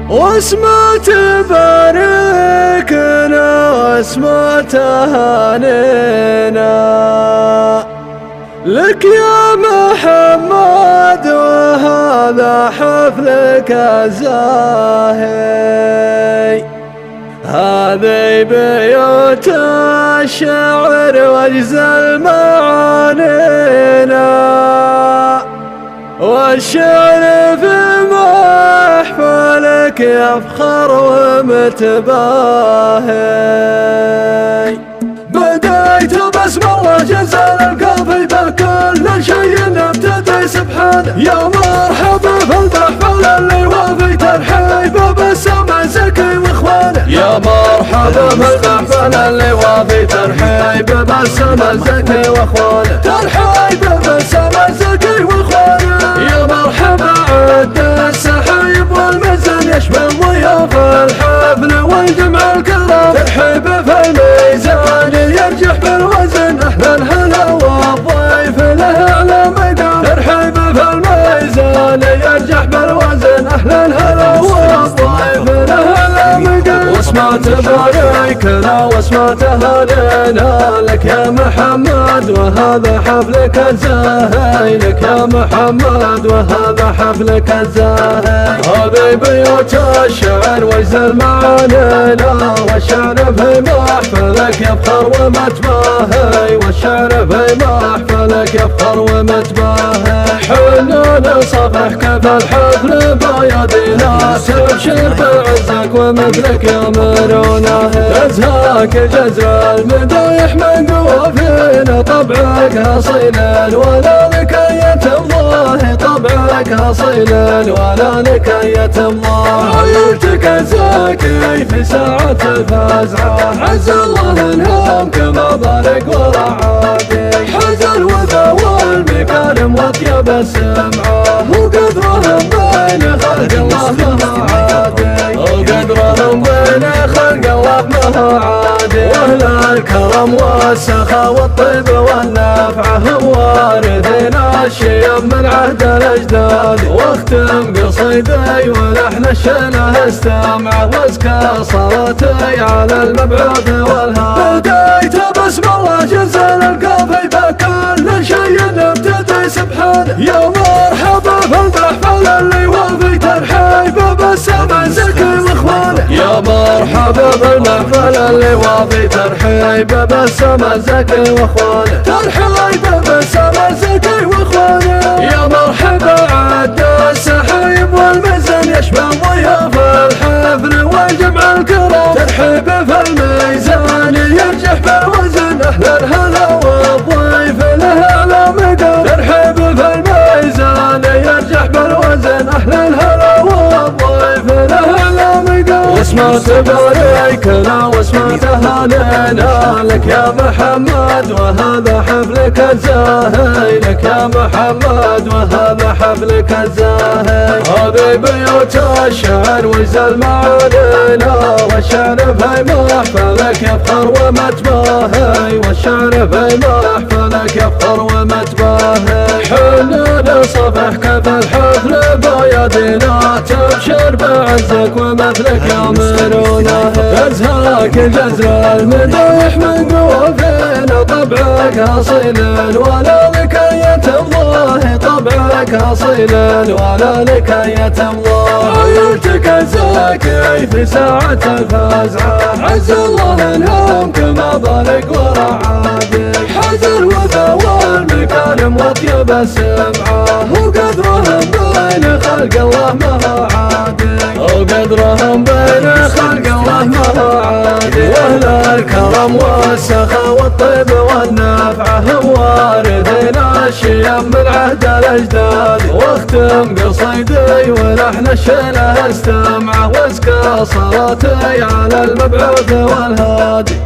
واسمه تباركنا واسمه تهانينا لك يا محمد، وهذا حفلك الزاهي. هذه بيوت الشعر واجزل معانينا، والشعر في محفلك يفخر ومتباهي. بديت بسم الله جزل القافي بكل شيء ابتدي سبحانه. يا مرحبا في المحفل اللي وافي ترحيب بالسما زكي واخوانه. يا مرحبا في المحفل اللي وافي ترحيب بالسما زكي واخوانه. ترحيب بالسما زكي واخوانه. يا مرحبا عد السحايب والمزن يشمل ضياف الحفل والجمع الكرام. ترحيب في الميزان يرجح بالوزن، احلى الهلا والضيف له اعلى مقام. ترحيب في الميزان يرجح بالوزن، احلى الهلا والضيف له اعلى مقام. واسمع تباركنا واسمع تهانينا لك يا محمد، وهذا حفلك الزاهي. لك يا محمد وهذا حفلك الزاهي. هذه بيوت الشعر واجزل معانينا، والشعر في محفلك يفخر ومتباهي. والشعر في محفلك يفخر ومتباهي. حنا نصفح كف الحفل بيدينا، تبشر بعزك ومثلك يامرونه. تزهاك جزر المدايح من قوافينا، طبعك اصيل ولا لك الله. طبعك اصيل ولا لك الله. عيلتك زاكي في ساعة الفزعة، عز الله انهم كما بارك ورعاك. حز الوفا والمكارم واطيب السمعة، وقدرهم بين خلق الله مهعادي. وقدرهم بين خلق الله مهعادي. واهل الكرم والسخاء والطيب والنفعة، هم وارثين الشيم من عهد الاجداد. واختم قصيدي ولحن الشنه استمع، وازكى صلاتي على المبعوث والهاد. بديت بسم الله جزل القافي بكل شيء ابتدي سبحانه. يا مرحبا في المحفل اللي وافي ترحيب بالسما زكي واخوانه. يا مرحبا في المحفل اللي وافي ترحيب بالسما زكي واخوانه. ترحيب بالسما زكي واخوانه. يا مرحبا عد السحايب والمزن يشمل ضياف الحفل والجمع الكرام. ترحيب في الميزان يرجح بالوزن، احلى الهلا والضيف له اعلى مقام. ترحيب في الميزان يرجح بالوزن، احلى الهلا والضيف له اعلى مقام. واسمع تباركنا واسمع تهانينا لك يا محمد، وهذا حفلك الزاهي. لك يا محمد وهذا حفلك الزاهي. هذه بيوت الشعر واجزل معانينا، والشعر في محفلك يفخر ومتباهي. والشعر في محفلك يفخر ومتباهي. حنا نصفح كف الحفل بيدينا، تبشر بعزك ومثلك يامرونه. تزهاك جزر المدايح من قوافينا، طبعك اصيل ولا لك الله. طبعك اصيل ولا لك الله. عيلتك زاكي في ساعة الفزعة، عز الله انهم كما بارك ورعاك. حز الوفا والمكارم واطيب السمعة، وقدرهم بين خلق الله مهعادي. وقدرهم بين خلق الله مهعادي. واهل الكرم والسخاء والطيب والنفعة، هم وارثين الشيم من عهد الاجداد. واختم قصيدي ولحن الشنه استمع، وازكى صلاتي على المبعوث والهادي.